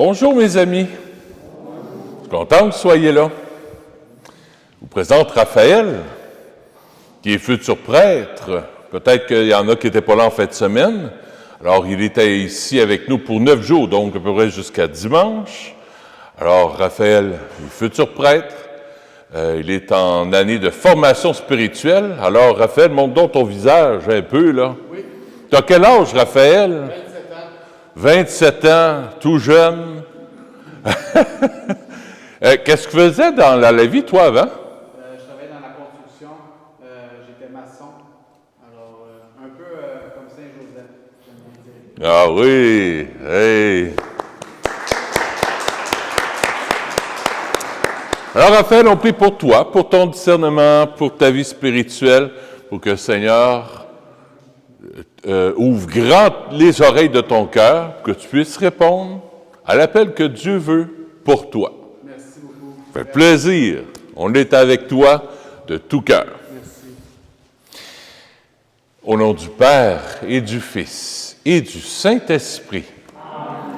Bonjour mes amis, je suis content que vous soyez là. Je vous présente Raphaël, qui est futur prêtre. Peut-être qu'il y en a qui n'étaient pas là en fin de semaine. Alors il était ici avec nous pour 9 jours, donc à peu près jusqu'à dimanche. Alors Raphaël est futur prêtre, il est en année de formation spirituelle. Alors Raphaël, montre donc ton visage un peu là. Oui. Tu as quel âge Raphaël? 27 ans. 27 ans, tout jeune. Qu'est-ce que tu faisais dans la vie, toi, avant? Je travaillais dans la construction. J'étais maçon. Alors, un peu comme Saint-Joseph, j'aime bien dire. Ah oui! Hey! Alors, Raphaël, on prie pour toi, pour ton discernement, pour ta vie spirituelle, pour que le Seigneur ouvre grand les oreilles de ton cœur, que tu puisses répondre à l'appel que Dieu veut pour toi. Merci beaucoup. Ça fait plaisir. On est avec toi de tout cœur. Merci. Au nom du Père et du Fils et du Saint-Esprit, amen.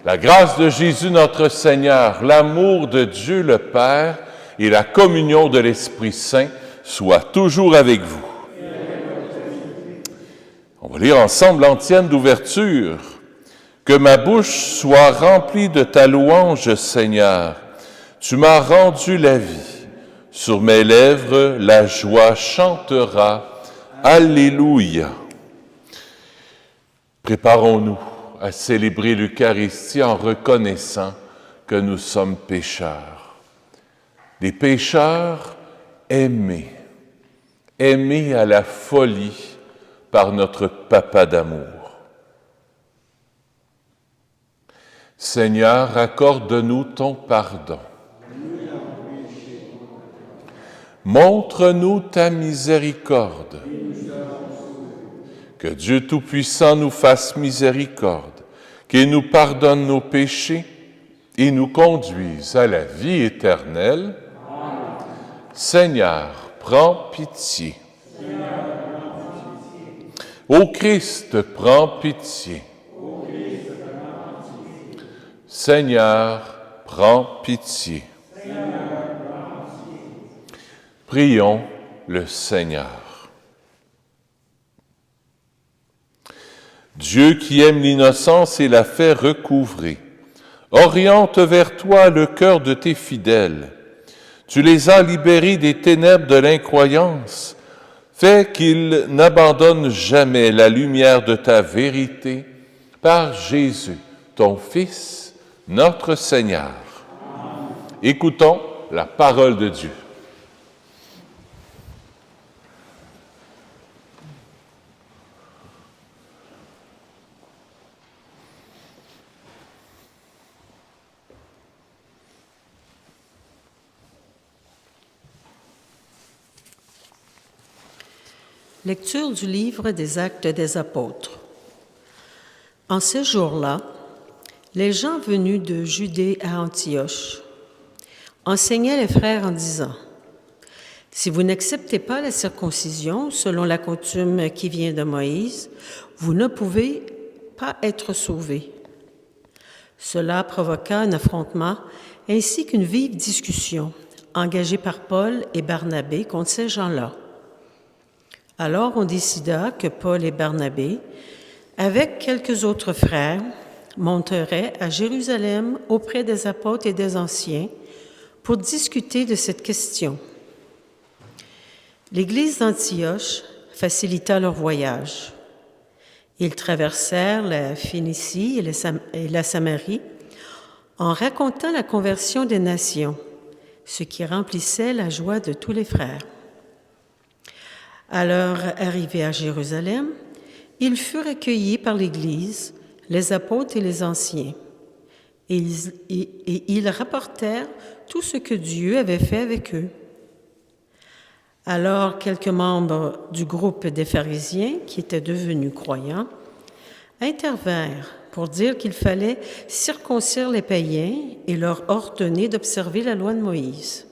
La grâce de Jésus notre Seigneur, l'amour de Dieu le Père et la communion de l'Esprit Saint soient toujours avec vous. On va lire ensemble l'antienne d'ouverture. Que ma bouche soit remplie de ta louange, Seigneur. Tu m'as rendu la vie. Sur mes lèvres, la joie chantera. Alléluia. Préparons-nous à célébrer l'Eucharistie en reconnaissant que nous sommes pécheurs. Des pécheurs aimés à la folie par notre Papa d'amour. Seigneur, accorde-nous ton pardon. Montre-nous ta miséricorde. Que Dieu Tout-Puissant nous fasse miséricorde, qu'il nous pardonne nos péchés et nous conduise à la vie éternelle. Amen. Seigneur, prends pitié. Ô Christ, prends pitié. Seigneur, prends pitié. Prions le Seigneur. Dieu qui aime l'innocence et la fait recouvrer, oriente vers toi le cœur de tes fidèles. Tu les as libérés des ténèbres de l'incroyance. Fais qu'ils n'abandonnent jamais la lumière de ta vérité par Jésus, ton Fils, notre Seigneur. Amen. Écoutons la parole de Dieu. Lecture du livre des Actes des Apôtres. En ces jours-là, les gens venus de Judée à Antioche enseignaient les frères en disant : « Si vous n'acceptez pas la circoncision selon la coutume qui vient de Moïse, vous ne pouvez pas être sauvés. » Cela provoqua un affrontement ainsi qu'une vive discussion engagée par Paul et Barnabé contre ces gens-là. Alors on décida que Paul et Barnabé, avec quelques autres frères, monteraient à Jérusalem auprès des apôtres et des anciens pour discuter de cette question. L'Église d'Antioche facilita leur voyage. Ils traversèrent la Phénicie et la Samarie en racontant la conversion des nations, ce qui remplissait la joie de tous les frères. À leur arrivée à Jérusalem, ils furent accueillis par l'Église, les apôtres et les anciens. Et ils rapportèrent tout ce que Dieu avait fait avec eux. Alors quelques membres du groupe des pharisiens, qui étaient devenus croyants, intervinrent pour dire qu'il fallait circoncire les païens et leur ordonner d'observer la loi de Moïse.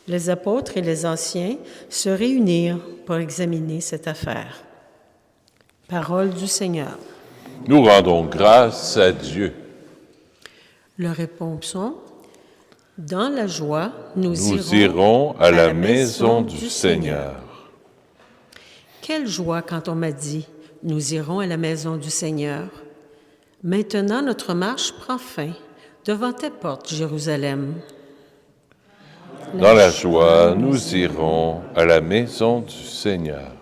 Les apôtres et les anciens se réunirent pour examiner cette affaire. Parole du Seigneur. Nous rendons grâce à Dieu. Le répondons. Dans la joie, Nous irons à la maison du Seigneur. Quelle joie quand on m'a dit, nous irons à la maison du Seigneur. Maintenant, notre marche prend fin devant tes portes, Jérusalem. Dans la joie, nous irons à la maison du Seigneur.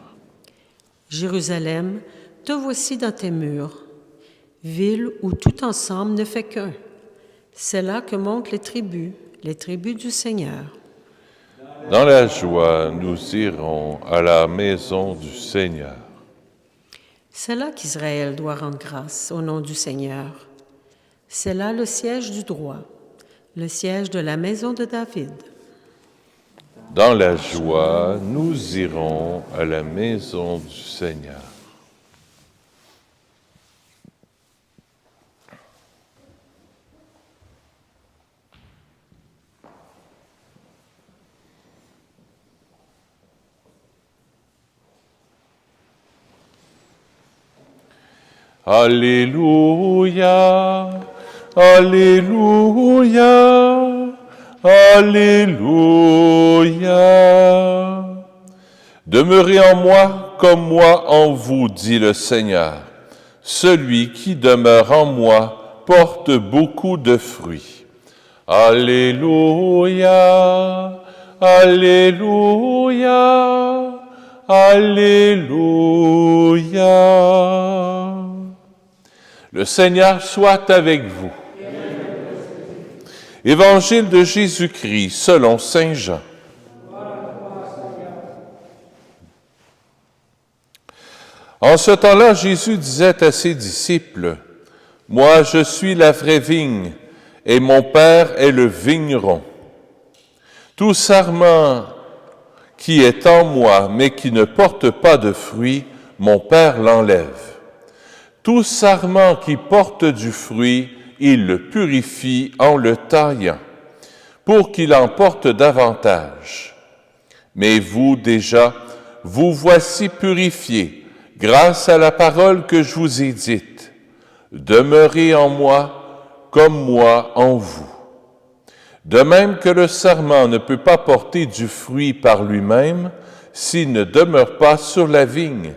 Jérusalem, te voici dans tes murs, ville où tout ensemble ne fait qu'un. C'est là que montent les tribus du Seigneur. Dans la joie, nous irons à la maison du Seigneur. C'est là qu'Israël doit rendre grâce au nom du Seigneur. C'est là le siège du droit, le siège de la maison de David. Dans la joie, nous irons à la maison du Seigneur. Alléluia, Alléluia, Alléluia. Demeurez en moi comme moi en vous, dit le Seigneur. Celui qui demeure en moi porte beaucoup de fruits. Alléluia, Alléluia, Alléluia. Le Seigneur soit avec vous. Évangile de Jésus-Christ selon saint Jean. En ce temps-là, Jésus disait à ses disciples, « Moi, je suis la vraie vigne, et mon Père est le vigneron. Tout sarment qui est en moi, mais qui ne porte pas de fruit, mon Père l'enlève. Tout sarment qui porte du fruit, il le purifie en le taillant, pour qu'il en porte davantage. Mais vous, déjà, vous voici purifiés, grâce à la parole que je vous ai dite. Demeurez en moi, comme moi en vous. De même que le sarment ne peut pas porter du fruit par lui-même, s'il ne demeure pas sur la vigne.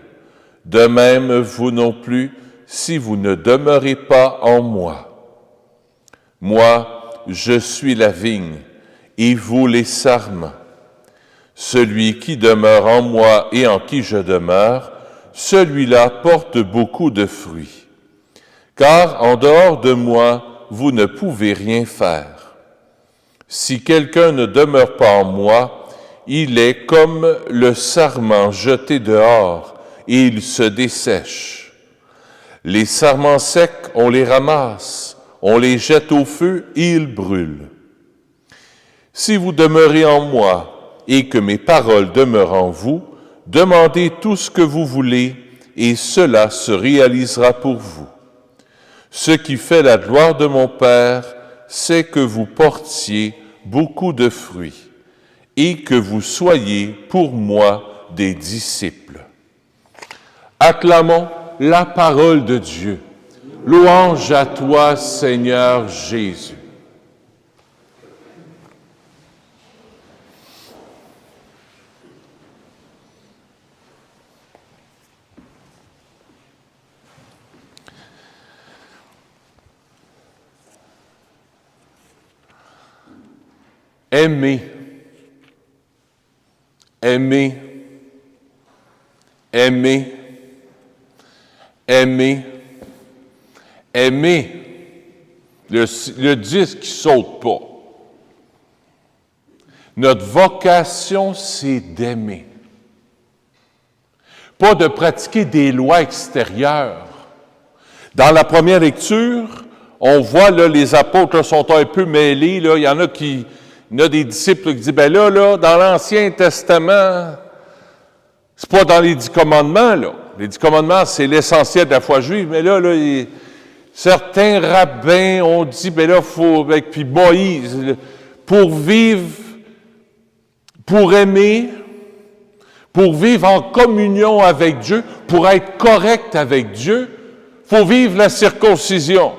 De même, vous non plus, si vous ne demeurez pas en moi. Moi, je suis la vigne, et vous les sarments. Celui qui demeure en moi et en qui je demeure, celui-là porte beaucoup de fruits. Car en dehors de moi, vous ne pouvez rien faire. Si quelqu'un ne demeure pas en moi, il est comme le sarment jeté dehors, et il se dessèche. Les sarments secs, on les ramasse, on les jette au feu et ils brûlent. Si vous demeurez en moi et que mes paroles demeurent en vous, demandez tout ce que vous voulez et cela se réalisera pour vous. Ce qui fait la gloire de mon Père, c'est que vous portiez beaucoup de fruits et que vous soyez pour moi des disciples. Acclamons la parole de Dieu. Louange à toi, Seigneur Jésus. Aimer, aimer, aimer, aimer, aimer. Le disque qui saute pas. Notre vocation, c'est d'aimer. Pas de pratiquer des lois extérieures. Dans la première lecture, on voit là, les apôtres là, sont un peu mêlés. Là. Il y en a qui... Il y a des disciples qui disent, ben là, dans l'Ancien Testament, c'est pas dans les 10 commandements, là. Les 10 commandements, c'est l'essentiel de la foi juive, mais là, certains rabbins ont dit, ben là, faut, puis Moïse, pour vivre, pour aimer, pour vivre en communion avec Dieu, pour être correct avec Dieu, il faut vivre la circoncision.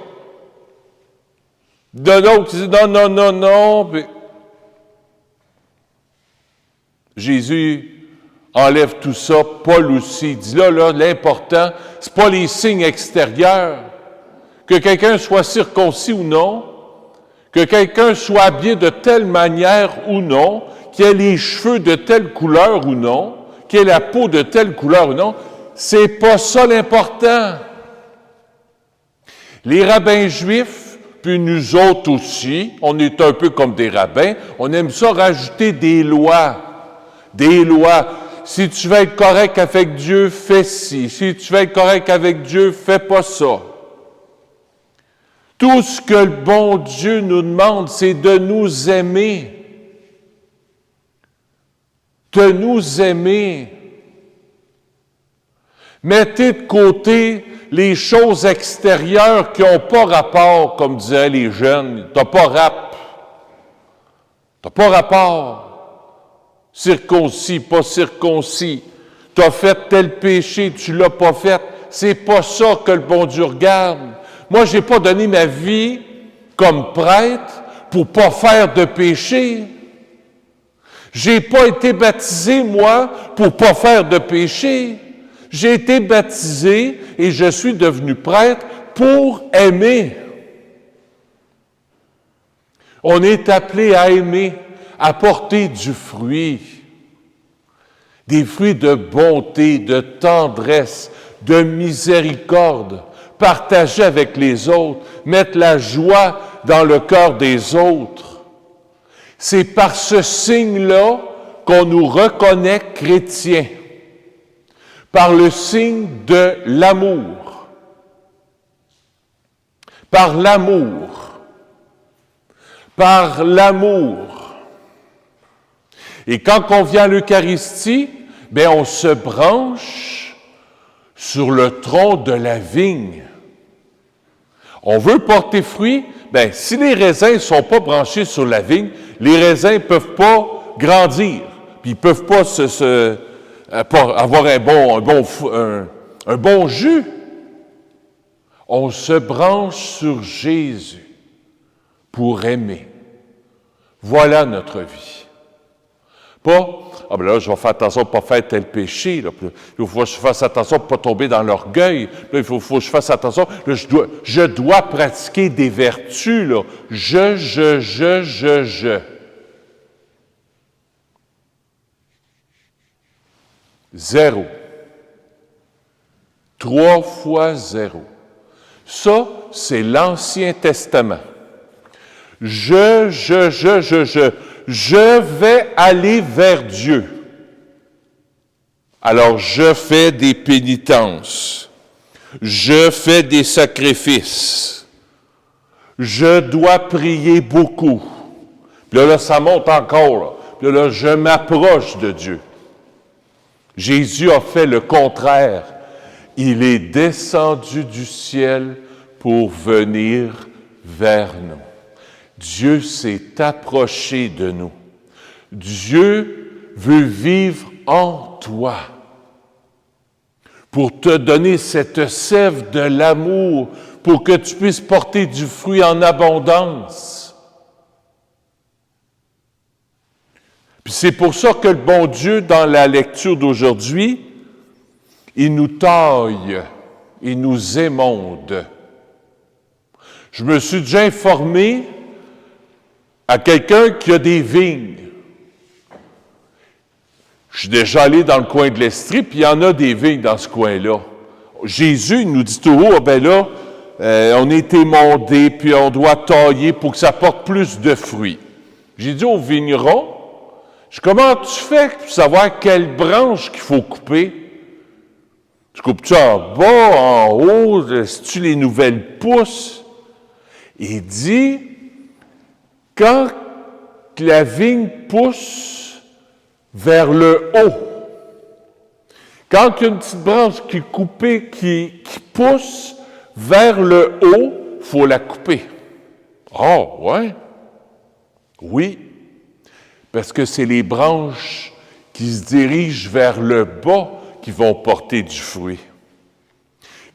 d'autres qui disent non. Puis Jésus enlève tout ça. Paul aussi dit là, l'important, c'est pas les signes extérieurs. Que quelqu'un soit circoncis ou non, que quelqu'un soit habillé de telle manière ou non, qu'il ait les cheveux de telle couleur ou non, qu'il ait la peau de telle couleur ou non, c'est pas ça l'important. Les rabbins juifs, puis nous autres aussi, on est un peu comme des rabbins, on aime ça rajouter des lois. Des lois. Si tu veux être correct avec Dieu, fais ci. Si tu veux être correct avec Dieu, fais pas ça. Tout ce que le bon Dieu nous demande, c'est de nous aimer. De nous aimer. Mettez de côté les choses extérieures qui n'ont pas rapport, comme disaient les jeunes. T'as pas rapport. Circoncis, pas circoncis. Tu as fait tel péché, tu l'as pas fait. C'est pas ça que le bon Dieu regarde. Moi, j'ai pas donné ma vie comme prêtre pour pas faire de péché. J'ai pas été baptisé, moi, pour pas faire de péché. J'ai été baptisé et je suis devenu prêtre pour aimer. On est appelé à aimer, à porter du fruit. Des fruits de bonté, de tendresse, de miséricorde, partager avec les autres, mettre la joie dans le cœur des autres. C'est par ce signe-là qu'on nous reconnaît chrétiens, par le signe de l'amour. Par l'amour. Par l'amour. Et quand on vient à l'Eucharistie, bien, on se branche sur le tronc de la vigne. On veut porter fruit, bien, si les raisins ne sont pas branchés sur la vigne, les raisins ne peuvent pas grandir, puis ils ne peuvent pas avoir un bon jus. On se branche sur Jésus pour aimer. Voilà notre vie. Pas, ben là, je vais faire attention de ne pas faire tel péché. Là. Il faut que je fasse attention de ne pas tomber dans l'orgueil. Là, il faut que je fasse attention. Là, je dois pratiquer des vertus. Là. Je. 0. 3 fois 0. Ça, c'est l'Ancien Testament. Je vais aller vers Dieu. Alors, je fais des pénitences. Je fais des sacrifices. Je dois prier beaucoup. Puis là, ça monte encore. Là. Puis là, je m'approche de Dieu. Jésus a fait le contraire. Il est descendu du ciel pour venir vers nous. Dieu s'est approché de nous. Dieu veut vivre en toi pour te donner cette sève de l'amour, pour que tu puisses porter du fruit en abondance. Puis c'est pour ça que le bon Dieu, dans la lecture d'aujourd'hui, il nous taille, il nous émonde. Je me suis déjà informé à quelqu'un qui a des vignes. Je suis déjà allé dans le coin de l'Estrie, puis il y en a des vignes dans ce coin-là. Jésus nous dit tout haut, ben là, on est émondé, puis on doit tailler pour que ça porte plus de fruits. J'ai dit au vigneron, comment tu fais pour savoir quelle branche qu'il faut couper? Tu coupes-tu en bas, en haut, si-tu les nouvelles pousses? Il dit, quand la vigne pousse vers le haut, quand il y a une petite branche qui est coupée, qui pousse vers le haut, il faut la couper. Ah, ouais? Oui, parce que c'est les branches qui se dirigent vers le bas qui vont porter du fruit.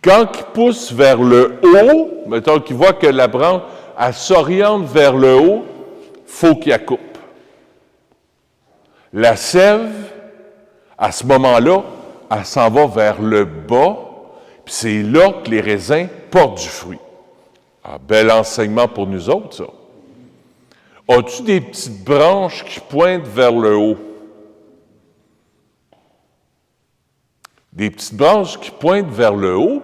Quand ils poussent vers le haut, mettons qu'ils voient que la branche elle s'oriente vers le haut, faut qu'il la coupe. La sève, à ce moment-là, elle s'en va vers le bas, puis c'est là que les raisins portent du fruit. Ah, bel enseignement pour nous autres, ça. As-tu des petites branches qui pointent vers le haut? Des petites branches qui pointent vers le haut,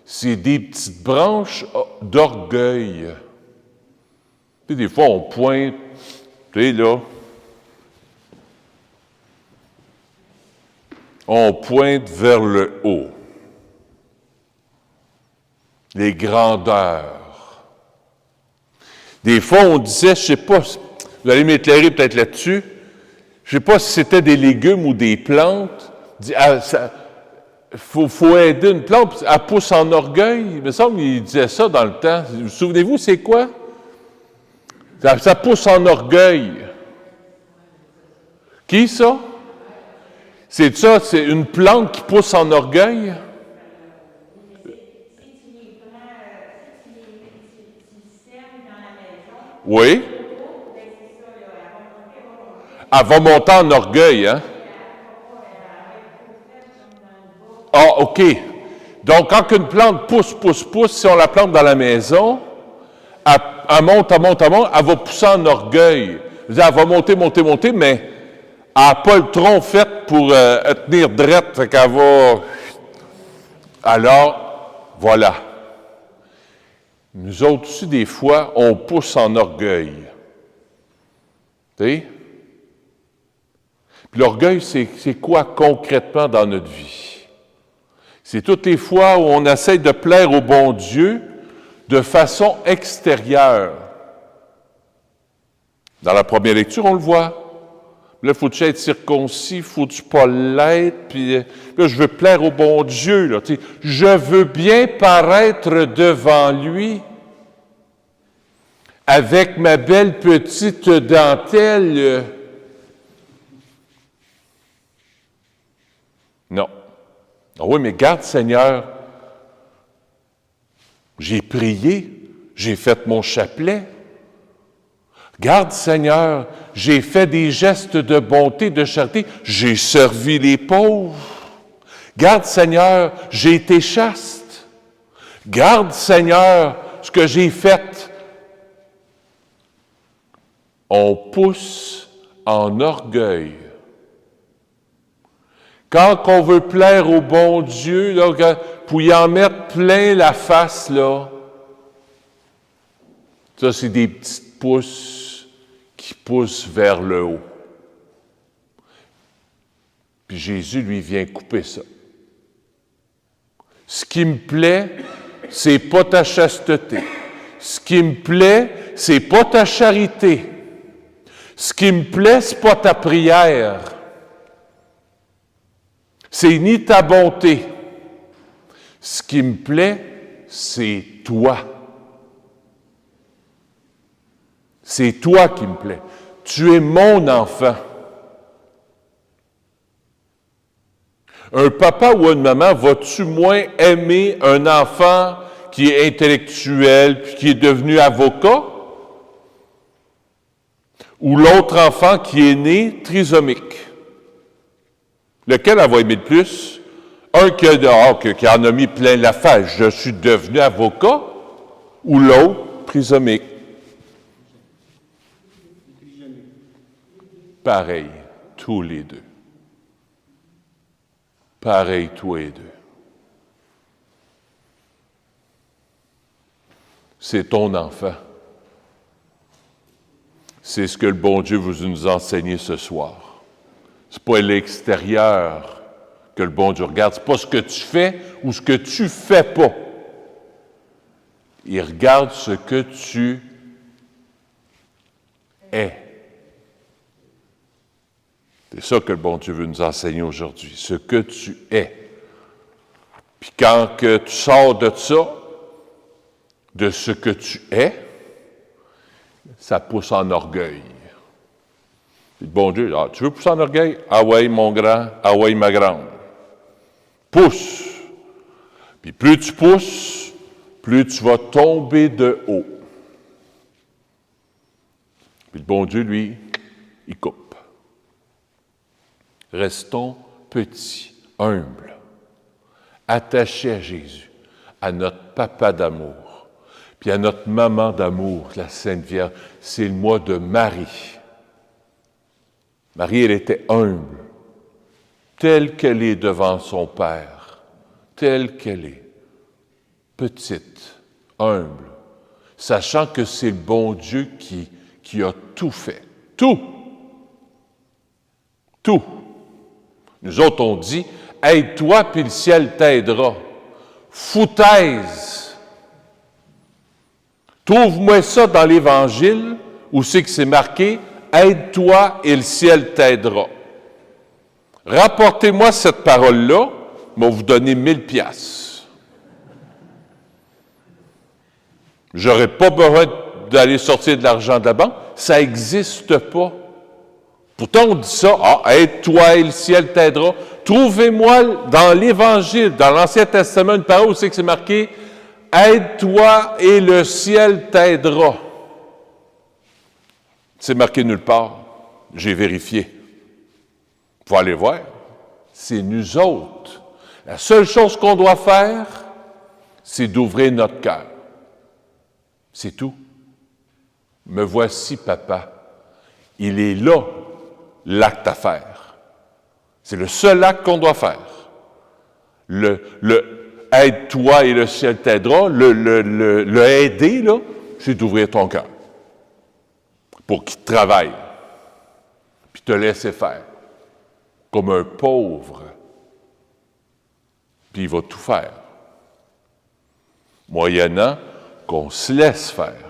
c'est des petites branches d'orgueil. Tu sais, des fois, on pointe, tu sais, là, on pointe vers le haut. Les grandeurs. Des fois, on disait, je ne sais pas, vous allez m'éclairer peut-être là-dessus, je ne sais pas si c'était des légumes ou des plantes. Il faut aider une plante, elle pousse en orgueil. Il me semble qu'il disait ça dans le temps. Vous souvenez-vous, c'est quoi? Ça pousse en orgueil. Qui, ça? C'est ça, c'est une plante qui pousse en orgueil? Oui. Elle va monter en orgueil, hein? Ah, OK. Donc, quand une plante pousse, si on la plante dans la maison, elle monte, elle va pousser en orgueil. Elle va monter, mais elle n'a pas le tronc fait pour tenir droite, fait qu'elle va... Alors, voilà. Nous autres aussi, des fois, on pousse en orgueil. Tu sais? Puis l'orgueil, c'est quoi concrètement dans notre vie? C'est toutes les fois où on essaie de plaire au bon Dieu de façon extérieure. Dans la première lecture, on le voit. Là, faut-tu être circoncis, faut-tu pas l'être, puis là, je veux plaire au bon Dieu, là, tu sais, je veux bien paraître devant lui avec ma belle petite dentelle. Non. Ah oui, mais garde, Seigneur, j'ai prié, j'ai fait mon chapelet. Garde, Seigneur, j'ai fait des gestes de bonté, de charité, j'ai servi les pauvres. Garde, Seigneur, j'ai été chaste. Garde, Seigneur, ce que j'ai fait. On pousse en orgueil. Quand on veut plaire au bon Dieu, là, pour y en mettre plein la face, là, ça, c'est des petites pousses qui poussent vers le haut. Puis Jésus, lui, vient couper ça. Ce qui me plaît, c'est pas ta chasteté. Ce qui me plaît, c'est pas ta charité. Ce qui me plaît, c'est pas ta prière. C'est ni ta bonté. Ce qui me plaît, c'est toi. C'est toi qui me plaît. Tu es mon enfant. Un papa ou une maman, vas-tu moins aimer un enfant qui est intellectuel puis qui est devenu avocat? Ou l'autre enfant qui est né trisomique? Lequel elle va aimer le plus? Un qui en a mis plein la face, je suis devenu avocat, ou l'autre, trisomique? Pareil, tous les deux. Pareil, tous les deux. C'est ton enfant. C'est ce que le bon Dieu veut nous enseigner ce soir. C'est pas l'extérieur que le bon Dieu regarde. C'est pas ce que tu fais ou ce que tu fais pas. Il regarde ce que tu es. C'est ça que le bon Dieu veut nous enseigner aujourd'hui, ce que tu es. Puis quand que tu sors de ça, de ce que tu es, ça pousse en orgueil. Le bon Dieu, tu veux pousser en orgueil? Ah ouais, mon grand, ah ouais, ma grande. Pousse. Puis plus tu pousses, plus tu vas tomber de haut. Puis le bon Dieu, lui, il coupe. Restons petits, humbles, attachés à Jésus, à notre papa d'amour, puis à notre maman d'amour, la Sainte Vierge. C'est le mois de Marie. Marie, elle était humble, telle qu'elle est devant son Père, telle qu'elle est, petite, humble, sachant que c'est le bon Dieu qui a tout fait. Tout! Tout! Nous autres, on dit, « Aide-toi, puis le ciel t'aidera. » Foutaise! Trouve-moi ça dans l'Évangile, où c'est que c'est marqué, « Aide-toi et le ciel t'aidera. » Rapportez-moi cette parole-là, je vais vous donner 1000 piastres. J'aurais pas besoin d'aller sortir de l'argent de la banque, ça n'existe pas. Pourtant, on dit ça, « Aide-toi et le ciel t'aidera. » Trouvez-moi dans l'Évangile, dans l'Ancien Testament, une parole où c'est que c'est marqué, « Aide-toi et le ciel t'aidera. » C'est marqué nulle part. J'ai vérifié. Il faut aller voir. C'est nous autres. La seule chose qu'on doit faire, c'est d'ouvrir notre cœur. C'est tout. Me voici, papa. Il est là, l'acte à faire. C'est le seul acte qu'on doit faire. Le aide-toi et le ciel t'aidera, le aider, là, c'est d'ouvrir ton cœur. Pour qu'il travaille, puis te laisser faire, comme un pauvre. Puis il va tout faire, moyennant qu'on se laisse faire.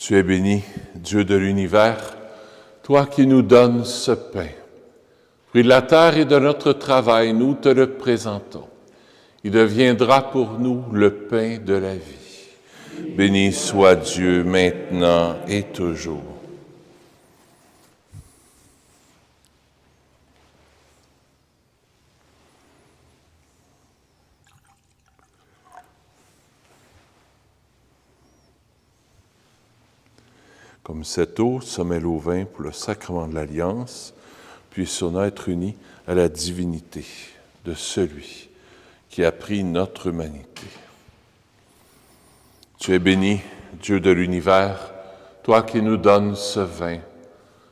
Tu es béni, Dieu de l'univers, toi qui nous donnes ce pain. Fruit de la terre et de notre travail, nous te le présentons. Il deviendra pour nous le pain de la vie. Béni soit Dieu maintenant et toujours. Comme cette eau se mêle au vin pour le sacrement de l'Alliance, puissions-nous être unis à la divinité de celui qui a pris notre humanité. Tu es béni, Dieu de l'univers, toi qui nous donnes ce vin,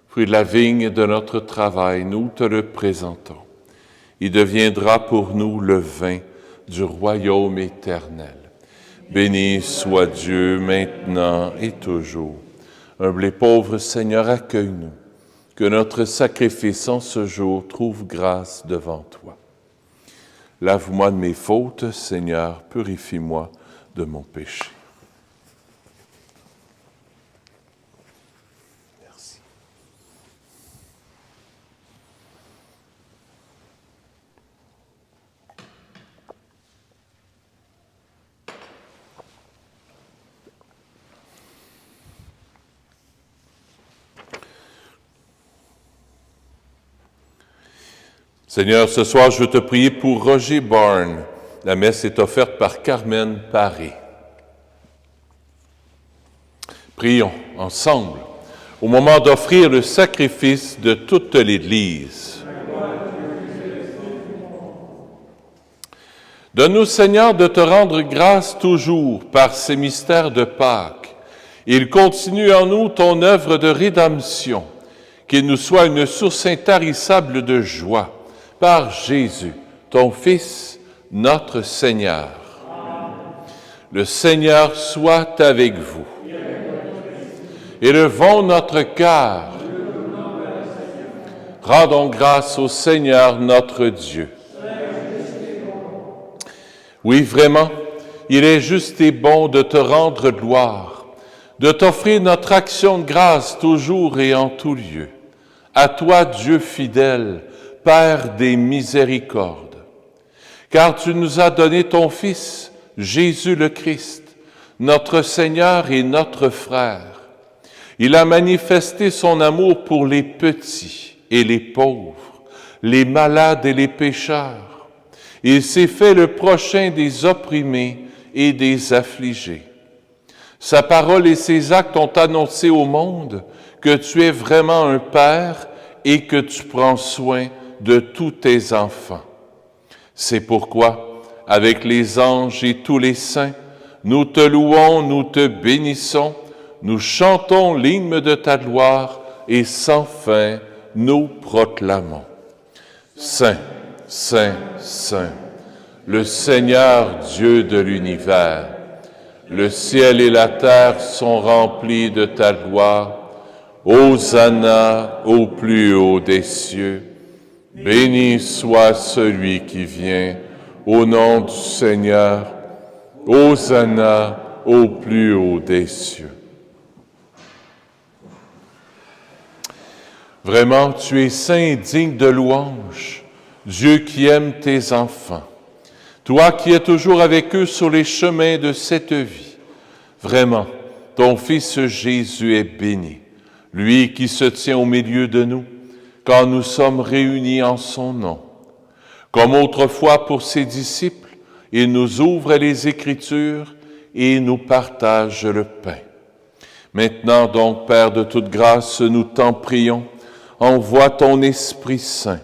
fruit de la vigne et de notre travail, nous te le présentons. Il deviendra pour nous le vin du royaume éternel. Béni soit Dieu maintenant et toujours. Humble et pauvre Seigneur, accueille-nous, que notre sacrifice en ce jour trouve grâce devant toi. Lave-moi de mes fautes, Seigneur, purifie-moi de mon péché. Merci. Seigneur, ce soir, je veux te prier pour Roger Barne. La messe est offerte par Carmen Paré. Prions ensemble au moment d'offrir le sacrifice de toute l'Église. Donne-nous, Seigneur, de te rendre grâce toujours par ces mystères de Pâques. Il continue en nous ton œuvre de rédemption, qu'il nous soit une source intarissable de joie, par Jésus, ton Fils, notre Seigneur. Le Seigneur soit avec vous. Élevons notre cœur. Rendons grâce au Seigneur notre Dieu. Oui, vraiment, il est juste et bon de te rendre gloire, de t'offrir notre action de grâce toujours et en tout lieu. À toi, Dieu fidèle, Père des miséricordes, car tu nous as donné ton Fils, Jésus le Christ, notre Seigneur et notre frère. Il a manifesté son amour pour les petits et les pauvres, les malades et les pécheurs. Il s'est fait le prochain des opprimés et des affligés. Sa parole et ses actes ont annoncé au monde que tu es vraiment un Père et que tu prends soin de tous tes enfants. C'est pourquoi, avec les anges et tous les saints, nous te louons, nous te bénissons, nous chantons l'hymne de ta gloire et sans fin nous proclamons. Saint, Saint, Saint, le Seigneur Dieu de l'univers, le ciel et la terre sont remplis de ta gloire. Hosanna au plus haut des cieux. Béni soit celui qui vient au nom du Seigneur. Hosanna au plus haut des cieux. Vraiment, tu es saint et digne de louange, Dieu qui aime tes enfants. Toi qui es toujours avec eux sur les chemins de cette vie. Vraiment, ton Fils Jésus est béni, lui qui se tient au milieu de nous, quand nous sommes réunis en son nom. Comme autrefois pour ses disciples, il nous ouvre les Écritures et nous partage le pain. Maintenant donc, Père de toute grâce, nous t'en prions, envoie ton Esprit Saint,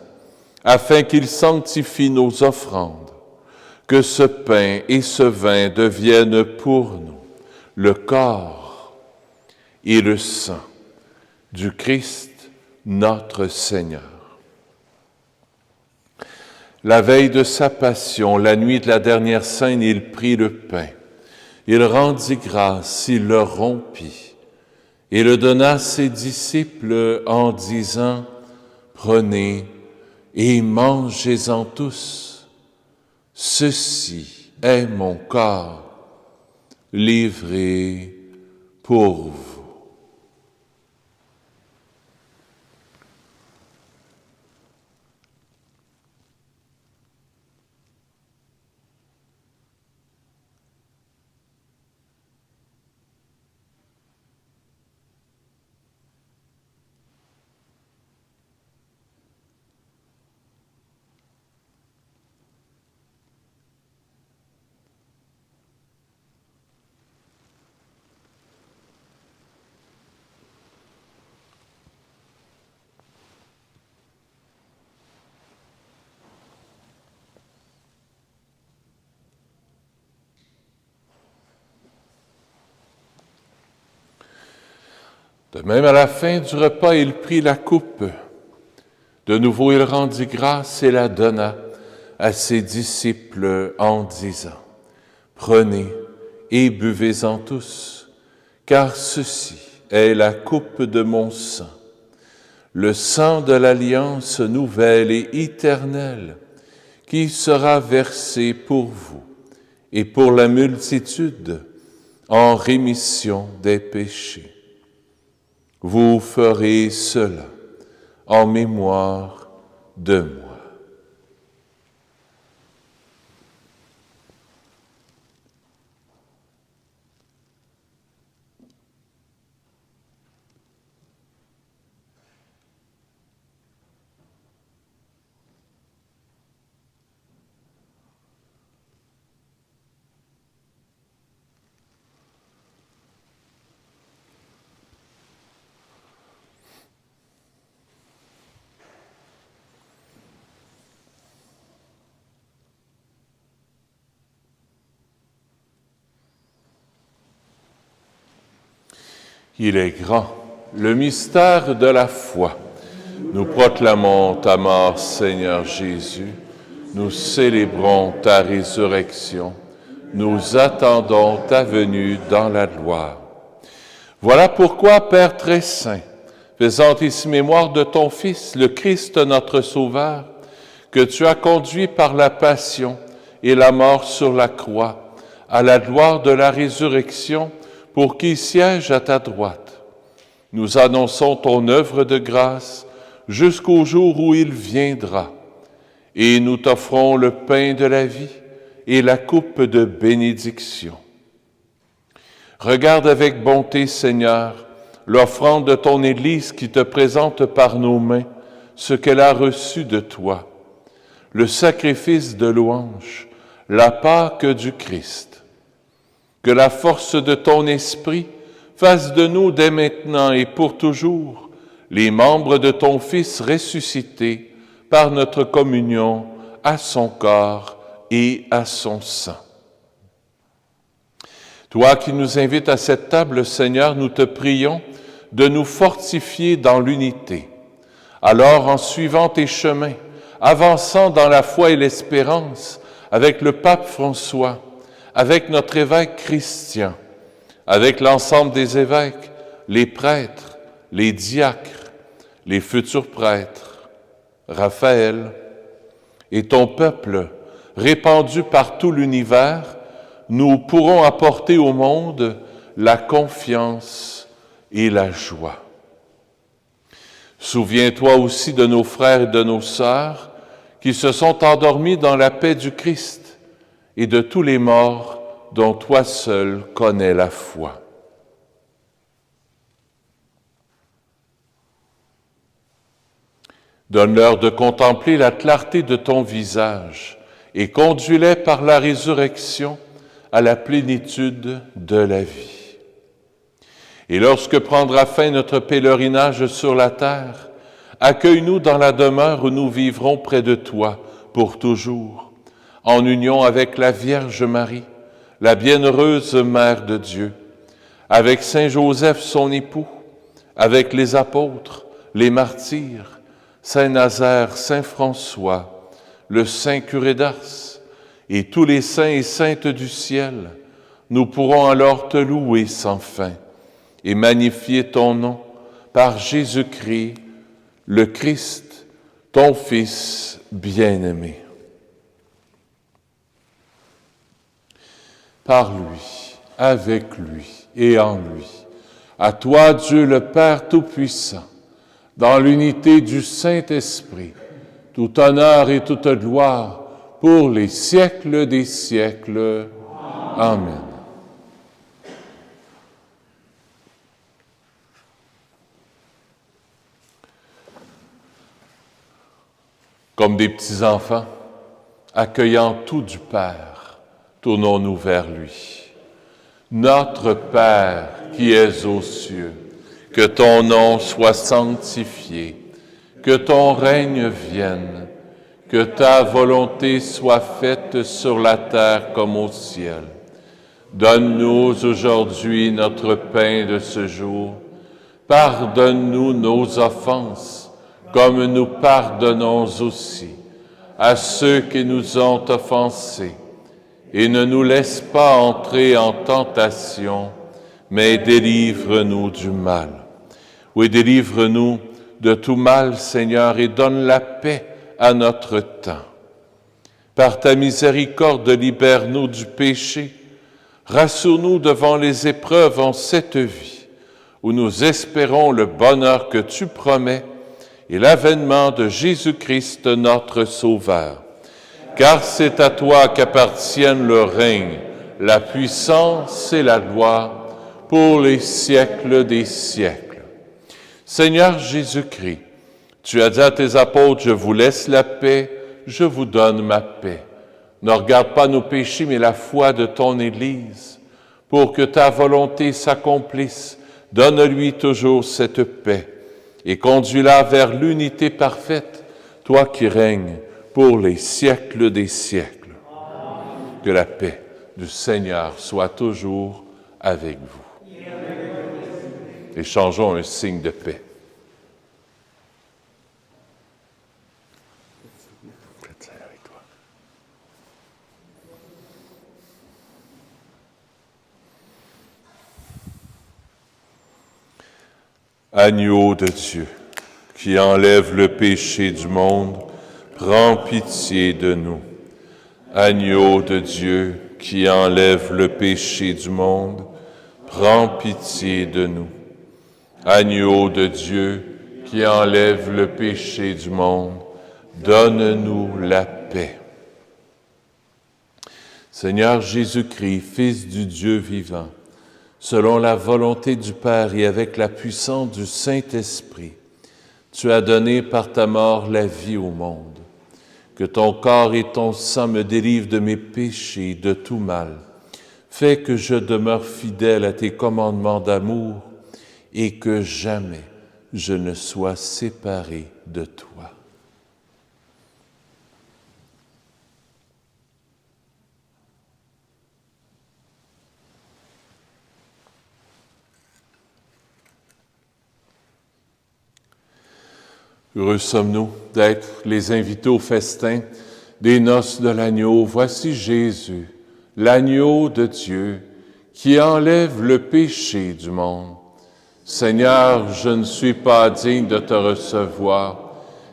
afin qu'il sanctifie nos offrandes, que ce pain et ce vin deviennent pour nous le corps et le sang du Christ, notre Seigneur. La veille de sa passion, la nuit de la dernière scène, il prit le pain. Il rendit grâce, il le rompit et le donna à ses disciples en disant, « Prenez et mangez-en tous. Ceci est mon corps livré pour vous. » De même, à la fin du repas, il prit la coupe. De nouveau, il rendit grâce et la donna à ses disciples en disant, « Prenez et buvez-en tous, car ceci est la coupe de mon sang, le sang de l'alliance nouvelle et éternelle, qui sera versé pour vous et pour la multitude en rémission des péchés. Vous ferez cela en mémoire de moi. » Il est grand, le mystère de la foi. Nous proclamons ta mort, Seigneur Jésus. Nous célébrons ta résurrection. Nous attendons ta venue dans la gloire. Voilà pourquoi, Père très saint, faisant ici mémoire de ton Fils, le Christ notre Sauveur, que tu as conduit par la passion et la mort sur la croix, à la gloire de la résurrection, pour qu'il siège à ta droite. Nous annonçons ton œuvre de grâce jusqu'au jour où il viendra, et nous t'offrons le pain de la vie et la coupe de bénédiction. Regarde avec bonté, Seigneur, l'offrande de ton Église qui te présente par nos mains ce qu'elle a reçu de toi, le sacrifice de louange, la Pâque du Christ. Que la force de ton esprit fasse de nous dès maintenant et pour toujours les membres de ton Fils ressuscité par notre communion à son corps et à son sang. Toi qui nous invites à cette table, Seigneur, nous te prions de nous fortifier dans l'unité. Alors, en suivant tes chemins, avançant dans la foi et l'espérance, avec le pape François, avec notre évêque Christian, avec l'ensemble des évêques, les prêtres, les diacres, les futurs prêtres, Raphaël, et ton peuple répandu par tout l'univers, nous pourrons apporter au monde la confiance et la joie. Souviens-toi aussi de nos frères et de nos sœurs qui se sont endormis dans la paix du Christ et de tous les morts dont toi seul connais la foi. Donne-leur de contempler la clarté de ton visage et conduis-les par la résurrection à la plénitude de la vie. Et lorsque prendra fin notre pèlerinage sur la terre, accueille-nous dans la demeure où nous vivrons près de toi pour toujours, en union avec la Vierge Marie, la bienheureuse Mère de Dieu, avec Saint Joseph son époux, avec les apôtres, les martyrs, Saint Nazaire, Saint François, le Saint Curé d'Ars, et tous les saints et saintes du ciel, nous pourrons alors te louer sans fin et magnifier ton nom par Jésus-Christ, le Christ, ton Fils bien-aimé. Par lui, avec lui et en lui, à toi Dieu le Père Tout-Puissant, dans l'unité du Saint-Esprit, tout honneur et toute gloire pour les siècles des siècles. Amen. Comme des petits-enfants, accueillant tout du Père, tournons-nous vers lui. Notre Père qui es aux cieux, que ton nom soit sanctifié, que ton règne vienne, que ta volonté soit faite sur la terre comme au ciel. Donne-nous aujourd'hui notre pain de ce jour. Pardonne-nous nos offenses, comme nous pardonnons aussi à ceux qui nous ont offensés. Et ne nous laisse pas entrer en tentation, mais délivre-nous du mal. Oui, délivre-nous de tout mal, Seigneur, et donne la paix à notre temps. Par ta miséricorde, libère-nous du péché. Rassure-nous devant les épreuves en cette vie, où nous espérons le bonheur que tu promets et l'avènement de Jésus-Christ, notre Sauveur. Car c'est à toi qu'appartiennent le règne, la puissance et la gloire pour les siècles des siècles. Seigneur Jésus-Christ, tu as dit à tes apôtres, je vous laisse la paix, je vous donne ma paix. Ne regarde pas nos péchés, mais la foi de ton Église, pour que ta volonté s'accomplisse. Donne-lui toujours cette paix et conduis-la vers l'unité parfaite, toi qui règnes pour les siècles des siècles. Amen. Que la paix du Seigneur soit toujours avec vous. Échangeons un signe de paix. Agneau de Dieu, qui enlève le péché du monde, prends pitié de nous. Agneau de Dieu, qui enlève le péché du monde, prends pitié de nous. Agneau de Dieu, qui enlève le péché du monde, donne-nous la paix. Seigneur Jésus-Christ, Fils du Dieu vivant, selon la volonté du Père et avec la puissance du Saint-Esprit, tu as donné par ta mort la vie au monde. Que ton corps et ton sang me délivrent de mes péchés, de tout mal. Fais que je demeure fidèle à tes commandements d'amour et que jamais je ne sois séparé de toi. Heureux sommes-nous d'être les invités au festin des noces de l'agneau. Voici Jésus, l'agneau de Dieu, qui enlève le péché du monde. Seigneur, je ne suis pas digne de te recevoir,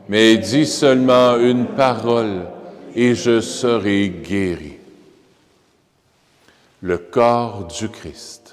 mais dis seulement une parole et je serai guéri. Le corps du Christ.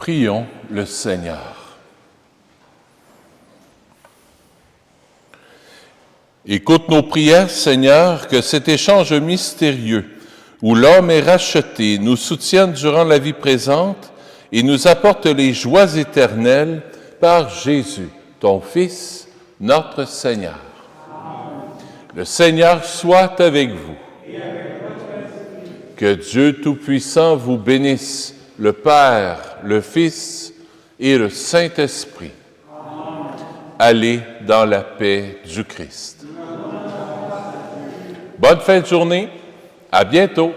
Prions le Seigneur. Écoute nos prières, Seigneur, que cet échange mystérieux où l'homme est racheté nous soutienne durant la vie présente et nous apporte les joies éternelles par Jésus, ton Fils, notre Seigneur. Le Seigneur soit avec vous. Que Dieu Tout-Puissant vous bénisse, le Père, le Fils et le Saint-Esprit. Allez dans la paix du Christ. Bonne fin de journée. À bientôt.